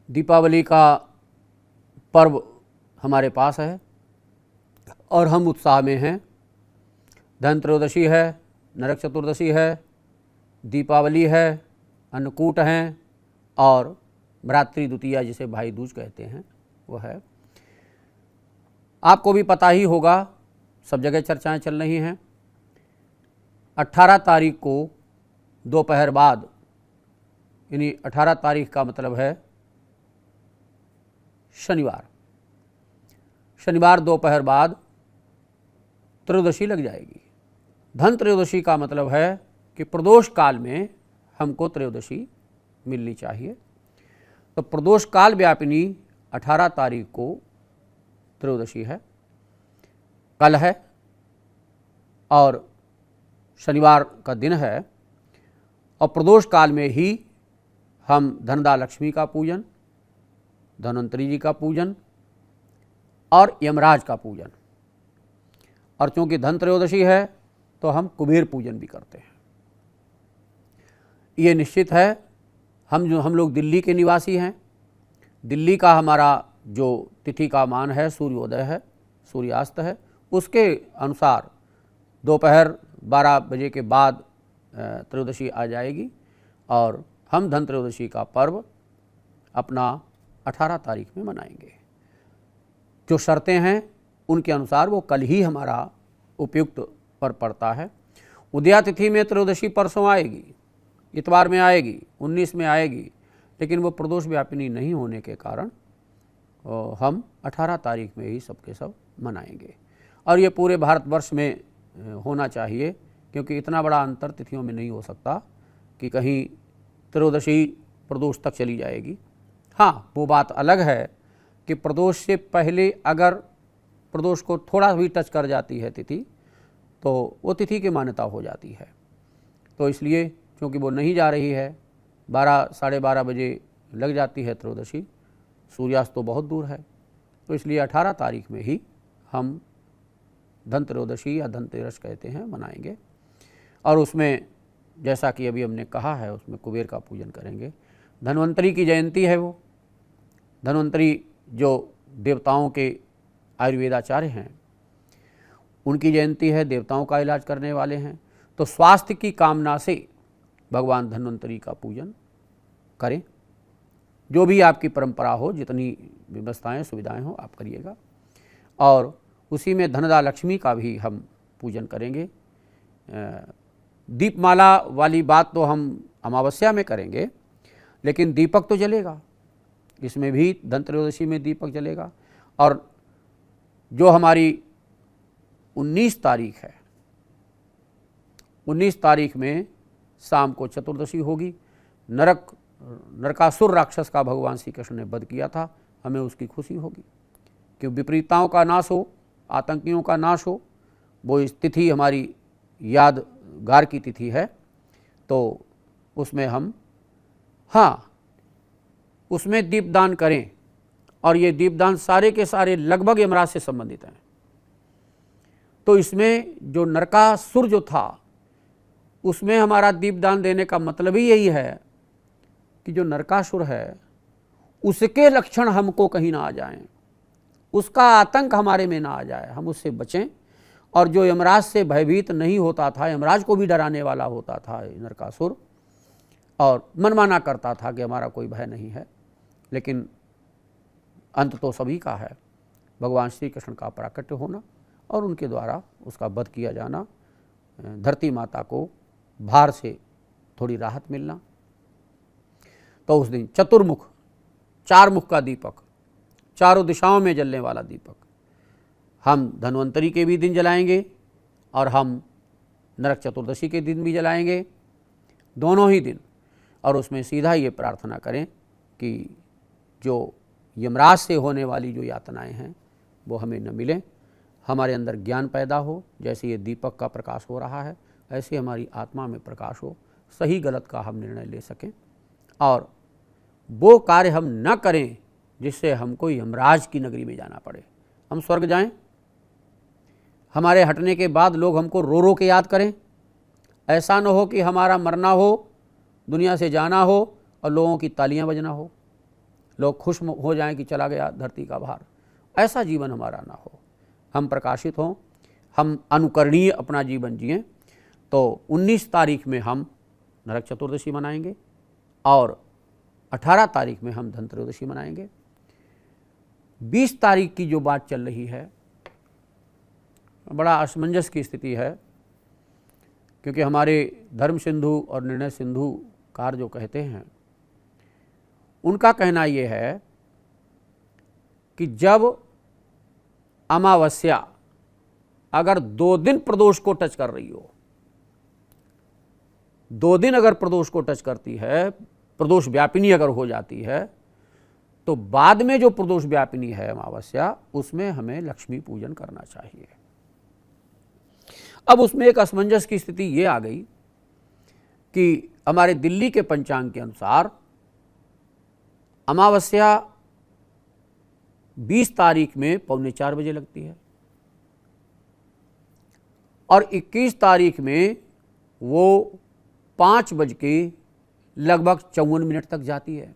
दीपावली का पर्व हमारे पास है और हम उत्साह में हैं। धनत्रयोदशी है, नरक चतुर्दशी है, दीपावली है, अन्नकूट हैं और भ्रातृ द्वितीया जिसे भाई दूज कहते हैं वह है। आपको भी पता ही होगा, सब जगह चर्चाएं चल रही हैं। 18 तारीख को दोपहर बाद, यानी 18 तारीख का मतलब है शनिवार दोपहर बाद त्रयोदशी लग जाएगी। धन त्रयोदशी का मतलब है कि प्रदोष काल में हमको त्रयोदशी मिलनी चाहिए। तो प्रदोष काल व्यापिनी 18 तारीख को त्रयोदशी है, कल है और शनिवार का दिन है। और प्रदोष काल में ही हम धनदा लक्ष्मी का पूजन, धन्वंतरी जी का पूजन और यमराज का पूजन, और चूँकि धन त्रयोदशी है तो हम कुबेर पूजन भी करते हैं। ये निश्चित है। हम लोग दिल्ली के निवासी हैं। दिल्ली का हमारा जो तिथि का मान है, सूर्योदय है, सूर्यास्त है, उसके अनुसार दोपहर 12 बजे के बाद त्रयोदशी आ जाएगी और हम धन त्रयोदशी का पर्व अपना 18 तारीख में मनाएंगे। जो शर्तें हैं उनके अनुसार वो कल ही हमारा उपयुक्त पर्व पड़ता है। उदया तिथि में त्रयोदशी परसों आएगी, इतवार में आएगी, 19 में आएगी, लेकिन वो प्रदोष व्यापिनी नहीं होने के कारण हम 18 तारीख में ही सबके सब मनाएंगे। और ये पूरे भारतवर्ष में होना चाहिए, क्योंकि इतना बड़ा अंतर तिथियों में नहीं हो सकता कि कहीं त्रयोदशी प्रदोष तक चली जाएगी। हाँ, वो बात अलग है कि प्रदोष से पहले अगर प्रदोष को थोड़ा भी टच कर जाती है तिथि, तो वो तिथि की मान्यता हो जाती है। तो इसलिए क्योंकि वो नहीं जा रही है, 12 साढ़े 12 बजे लग जाती है त्रयोदशी, सूर्यास्त तो बहुत दूर है, तो इसलिए 18 तारीख में ही हम धन त्रयोदशी या धनतेरस कहते हैं मनाएंगे। और उसमें जैसा कि अभी हमने कहा है, उसमें कुबेर का पूजन करेंगे। धन्वंतरी की जयंती है। वो धन्वंतरी जो देवताओं के आयुर्वेदाचार्य हैं, उनकी जयंती है, देवताओं का इलाज करने वाले हैं। तो स्वास्थ्य की कामना से भगवान धन्वंतरी का पूजन करें। जो भी आपकी परंपरा हो, जितनी व्यवस्थाएं सुविधाएं हो, आप करिएगा। और उसी में धनदा लक्ष्मी का भी हम पूजन करेंगे। दीपमाला वाली बात तो हम अमावस्या में करेंगे, लेकिन दीपक तो जलेगा, इसमें भी धन त्रयोदशी में दीपक जलेगा। और जो हमारी 19 तारीख है, 19 तारीख में शाम को चतुर्दशी होगी। नरकासुर राक्षस का भगवान श्री कृष्ण ने वध किया था, हमें उसकी खुशी होगी कि विपरीतताओं का नाश हो, आतंकियों का नाश हो। वो इस तिथि हमारी यादगार की तिथि है, तो उसमें हम उसमें दीपदान करें। और ये दीपदान सारे के सारे लगभग यमराज से संबंधित हैं। तो इसमें जो नरकासुर जो था, उसमें हमारा दीपदान देने का मतलब ही यही है कि जो नरकासुर है उसके लक्षण हमको कहीं ना आ जाएं, उसका आतंक हमारे में ना आ जाए, हम उससे बचें। और जो यमराज से भयभीत नहीं होता था, यमराज को भी डराने वाला होता था नरकासुर, और मनमाना करता था कि हमारा कोई भय नहीं है, लेकिन अंत तो सभी का है। भगवान श्री कृष्ण का प्राकट्य होना और उनके द्वारा उसका वध किया जाना, धरती माता को भार से थोड़ी राहत मिलना। तो उस दिन चतुर्मुख, 4 मुख का दीपक, चारों दिशाओं में जलने वाला दीपक हम धन्वंतरी के भी दिन जलाएंगे और हम नरक चतुर्दशी के दिन भी जलाएंगे, दोनों ही दिन। और उसमें सीधा ये प्रार्थना करें कि जो यमराज से होने वाली जो यातनाएं हैं वो हमें न मिलें, हमारे अंदर ज्ञान पैदा हो। जैसे ये दीपक का प्रकाश हो रहा है, ऐसे हमारी आत्मा में प्रकाश हो, सही गलत का हम निर्णय ले सकें। और वो कार्य हम न करें जिससे हमको यमराज की नगरी में जाना पड़े। हम स्वर्ग जाएं, हमारे हटने के बाद लोग हमको रो रो के याद करें। ऐसा न हो कि हमारा मरना हो, दुनिया से जाना हो और लोगों की तालियां बजना हो। लोग खुश हो जाएं कि चला गया धरती का भार। ऐसा जीवन हमारा ना हो, हम प्रकाशित हों, हम अनुकरणीय अपना जीवन जिएं। तो 19 तारीख में हम नरक चतुर्दशी मनाएंगे और 18 तारीख में हम धनत्रयोदशी मनाएंगे। 20 तारीख की जो बात चल रही है, बड़ा असमंजस की स्थिति है, क्योंकि हमारे धर्म सिंधु और निर्णय सिंधु कार जो कहते हैं, उनका कहना ये है कि जब अमावस्या अगर 2 दिन प्रदोष को टच कर रही हो, 2 दिन अगर प्रदोष को टच करती है, प्रदोष व्यापिनी अगर हो जाती है, तो बाद में जो प्रदोष व्यापिनी है अमावस्या, उसमें हमें लक्ष्मी पूजन करना चाहिए। अब उसमें एक असमंजस की स्थिति ये आ गई कि हमारे दिल्ली के पंचांग के अनुसार अमावस्या 20 तारीख में 3:45 बजे लगती है और 21 तारीख में वो 5:54 तक जाती है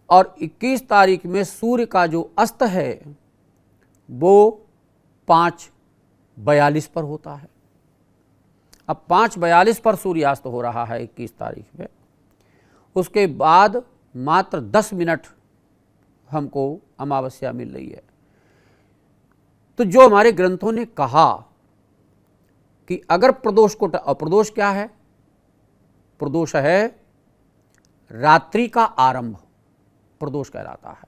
और 21 तारीख में सूर्य का जो अस्त है वो 5:42 पर होता है। अब 5:42 पर सूर्यास्त हो रहा है 21 तारीख में। उसके बाद मात्र 10 मिनट हमको अमावस्या मिल रही है। तो जो हमारे ग्रंथों ने कहा कि अगर प्रदोष को, प्रदोष क्या है? प्रदोष है रात्रि का आरंभ, प्रदोष कहलाता है।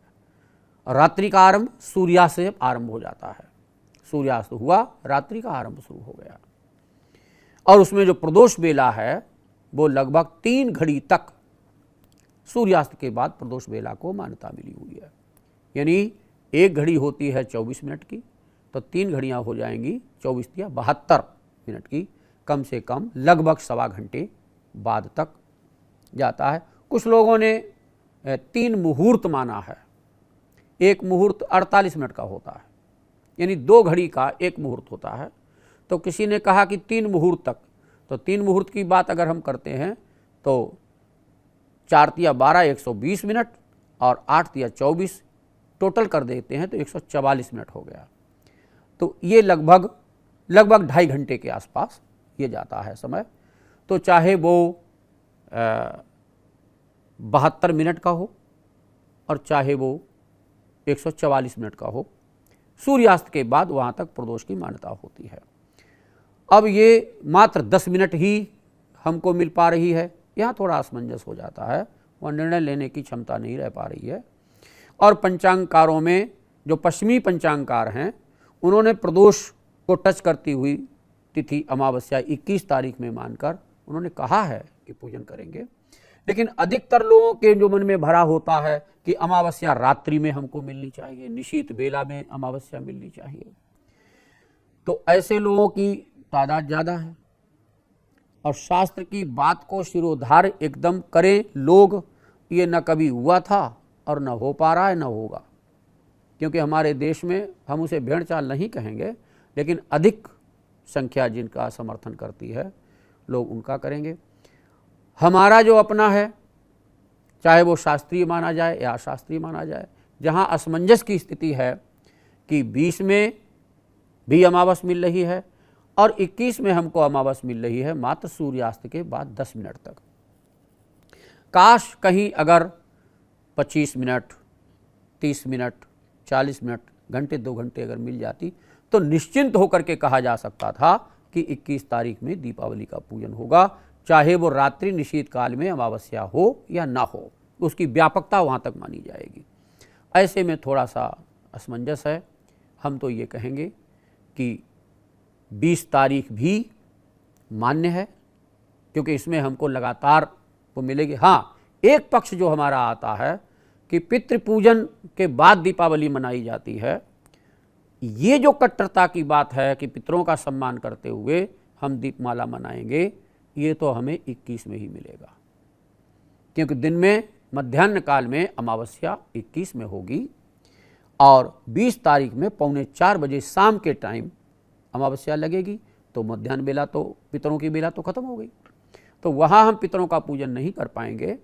रात्रि का आरंभ सूर्यास्त से आरंभ हो जाता है। सूर्यास्त हुआ, रात्रि का आरंभ शुरू हो गया और उसमें जो प्रदोष बेला है वो लगभग 3 घड़ी तक सूर्यास्त के बाद प्रदोष बेला को मान्यता मिली हुई है। यानी 1 घड़ी होती है 24 मिनट की, तो 3 घड़ियां हो जाएंगी 24 या 72 मिनट की, कम से कम लगभग 1.25 घंटे बाद तक जाता है। कुछ लोगों ने 3 मुहूर्त माना है। एक मुहूर्त 48 मिनट का होता है, यानी 2 घड़ी का 1 मुहूर्त होता है। तो किसी ने कहा कि 3 मुहूर्त तक, तो 3 मुहूर्त की बात अगर हम करते हैं तो 4 × 12 120 मिनट और 8 × 24 टोटल कर देते हैं तो 144 मिनट हो गया। तो ये लगभग 2.5 घंटे के आसपास ये जाता है समय। तो चाहे वो 72 मिनट का हो और चाहे वो 144 मिनट का हो, सूर्यास्त के बाद वहाँ तक प्रदोष की मान्यता होती है। अब ये मात्र 10 मिनट ही हमको मिल पा रही है, यहाँ थोड़ा असमंजस हो जाता है, वह निर्णय लेने की क्षमता नहीं रह पा रही है। और पंचांगकारों में जो पश्चिमी पंचांगकार हैं, उन्होंने प्रदोष को टच करती हुई तिथि अमावस्या 21 तारीख में मानकर उन्होंने कहा है कि पूजन करेंगे। लेकिन अधिकतर लोगों के जो मन में भरा होता है कि अमावस्या रात्रि में हमको मिलनी चाहिए, निशीत बेला में अमावस्या मिलनी चाहिए। तो ऐसे लोगों की तादाद ज़्यादा है और शास्त्र की बात को शिरोधार्य एकदम करें लोग, ये न कभी हुआ था और न हो पा रहा है, न होगा। क्योंकि हमारे देश में, हम उसे भेड़ चाल नहीं कहेंगे, लेकिन अधिक संख्या जिनका समर्थन करती है, लोग उनका करेंगे। हमारा जो अपना है, चाहे वो शास्त्रीय माना जाए या अशास्त्रीय माना जाए, जहाँ असमंजस की स्थिति है कि 20 में भी अमावस मिल रही है और 21 में हमको अमावस मिल रही है मात्र सूर्यास्त के बाद 10 मिनट तक। काश कहीं अगर 25 मिनट, 30 मिनट, 40 मिनट, घंटे 2 घंटे अगर मिल जाती तो निश्चिंत होकर के कहा जा सकता था कि 21 तारीख में दीपावली का पूजन होगा, चाहे वो रात्रि निशीत काल में अमावस्या हो या ना हो, उसकी व्यापकता वहाँ तक मानी जाएगी। ऐसे में थोड़ा सा असमंजस है। हम तो ये कहेंगे कि 20 तारीख भी मान्य है, क्योंकि इसमें हमको लगातार वो मिलेगी। हाँ, एक पक्ष जो हमारा आता है कि पितृपूजन के बाद दीपावली मनाई जाती है, ये जो कट्टरता की बात है कि पितरों का सम्मान करते हुए हम दीपमाला मनाएंगे, ये तो हमें 21 में ही मिलेगा, क्योंकि दिन में मध्याह्न काल में अमावस्या 21 में होगी और 20 तारीख में 3:45 बजे शाम के टाइम अमावस्या लगेगी। तो मध्याह्न बेला तो पितरों की बेला तो खत्म हो गई, तो वहाँ हम पितरों का पूजन नहीं कर पाएंगे,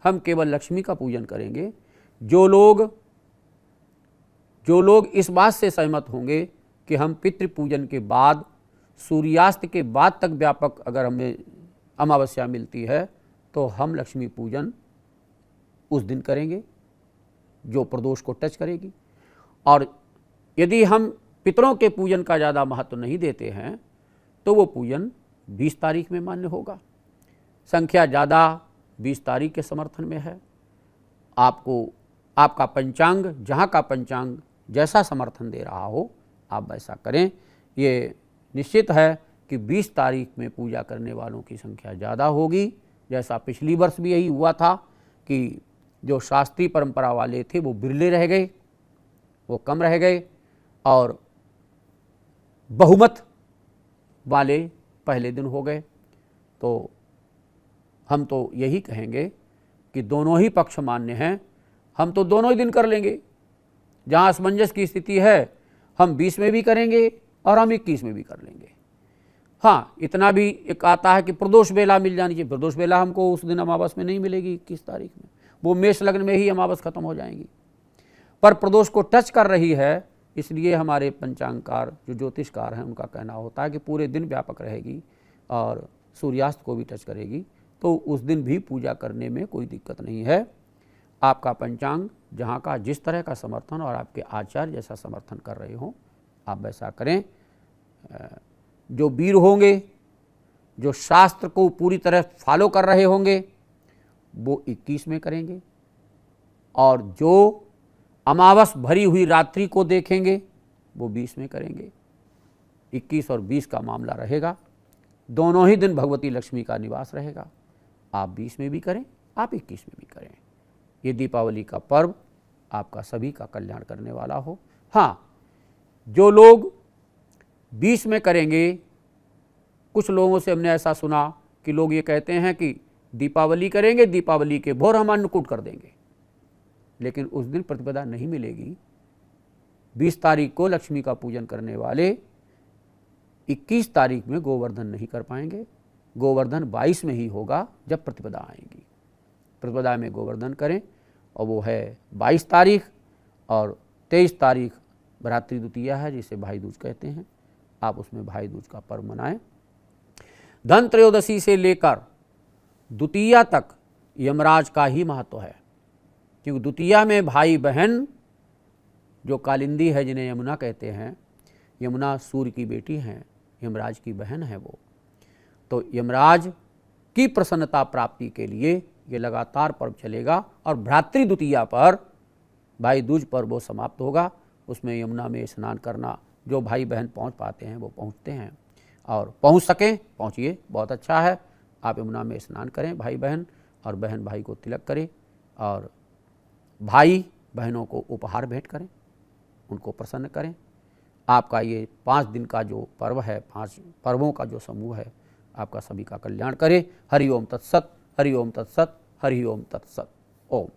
हम केवल लक्ष्मी का पूजन करेंगे। जो लोग इस बात से सहमत होंगे कि हम पितृ पूजन के बाद सूर्यास्त के बाद तक व्यापक अगर हमें अमावस्या मिलती है तो हम लक्ष्मी पूजन उस दिन करेंगे जो प्रदोष को टच करेगी। और यदि हम पितरों के पूजन का ज़्यादा महत्व नहीं देते हैं तो वो पूजन 20 तारीख में मान्य होगा। संख्या ज़्यादा 20 तारीख के समर्थन में है। आपका पंचांग, जहाँ का पंचांग जैसा समर्थन दे रहा हो आप वैसा करें। ये निश्चित है कि 20 तारीख में पूजा करने वालों की संख्या ज़्यादा होगी। जैसा पिछली वर्ष भी यही हुआ था कि जो शास्त्रीय परंपरा वाले थे वो बिरले रह गए, वो कम रह गए, और बहुमत वाले पहले दिन हो गए। तो हम तो यही कहेंगे कि दोनों ही पक्ष मान्य हैं, हम तो दोनों ही दिन कर लेंगे। जहाँ असमंजस की स्थिति है हम 20 में भी करेंगे और हम 21 में भी कर लेंगे। हाँ, इतना भी एक आता है कि प्रदोष बेला मिल जानी चाहिए। प्रदोष बेला हमको उस दिन अमावस में नहीं मिलेगी 21 तारीख में, वो मेष लग्न में ही अमावस खत्म हो जाएंगी। पर प्रदोष को टच कर रही है, इसलिए हमारे पंचांगकार जो ज्योतिषकार हैं उनका कहना होता है कि पूरे दिन व्यापक रहेगी और सूर्यास्त को भी टच करेगी, तो उस दिन भी पूजा करने में कोई दिक्कत नहीं है। आपका पंचांग जहाँ का जिस तरह का समर्थन और आपके आचार्य जैसा समर्थन कर रहे हों आप वैसा करें। जो वीर होंगे, जो शास्त्र को पूरी तरह फॉलो कर रहे होंगे वो 21 में करेंगे, और जो अमावस भरी हुई रात्रि को देखेंगे वो 20 में करेंगे। 21 और 20 का मामला रहेगा। दोनों ही दिन भगवती लक्ष्मी का निवास रहेगा। आप 20 में भी करें, आप 21 में भी करें। ये दीपावली का पर्व आपका सभी का कल्याण करने वाला हो। हाँ, जो लोग 20 में करेंगे, कुछ लोगों से हमने ऐसा सुना कि लोग ये कहते हैं कि दीपावली करेंगे, दीपावली के भोर हम अन्नकूट कर देंगे, लेकिन उस दिन प्रतिपदा नहीं मिलेगी। 20 तारीख को लक्ष्मी का पूजन करने वाले 21 तारीख में गोवर्धन नहीं कर पाएंगे। गोवर्धन 22 में ही होगा जब प्रतिपदा आएगी। प्रतिपदा में गोवर्धन करें, और वो है 22 तारीख, और 23 तारीख भ्रातृ द्वितीया है जिसे भाई दूज कहते हैं। आप उसमें भाई दूज का पर्व मनाएं। धन त्रयोदशी से लेकर द्वितीया तक यमराज का ही महत्व है, क्योंकि द्वितीया में भाई बहन जो कालिंदी है जिन्हें यमुना कहते हैं, यमुना सूर्य की बेटी हैं, यमराज की बहन है वो, तो यमराज की प्रसन्नता प्राप्ति के लिए ये लगातार पर्व चलेगा। और भ्रातृ द्वितीया पर भाई दूज पर वो समाप्त होगा। उसमें यमुना में स्नान करना जो भाई बहन पहुंच पाते हैं वो पहुंचते हैं, और पहुंच सकें पहुंचिए, बहुत अच्छा है। आप यमुना में स्नान करें भाई बहन, और बहन भाई को तिलक करें, और भाई बहनों को उपहार भेंट करें, उनको प्रसन्न करें। आपका ये 5 दिन का जो पर्व है, 5 पर्वों का जो समूह है, आपका सभी का कल्याण करे। हरि ओम तत्सत, हरि ओम तत्सत, हरि ओम तत्सत। ओम।